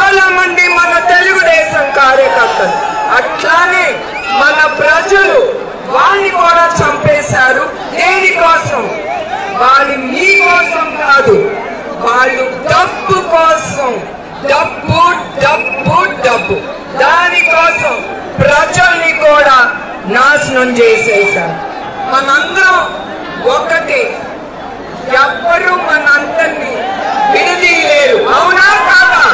చాలా మంది మన తెలుగుదేశం కార్యకర్తలు, అట్లానే మన ప్రజలు వాళ్ళని కూడా చంపేశారు. దేనికోసం? వాళ్ళు మీకోసం కాదు, వాళ్ళు డబ్బు కోసం. డబ్బు డబ్బు డబ్బు, దానికోసం ప్రజల్ని కూడా నాశనం చేసేశారు. మనందరం ఒకటి, ఎవ్వరూ మనందరినీ విడదీయలేరు. అవునా కాదా?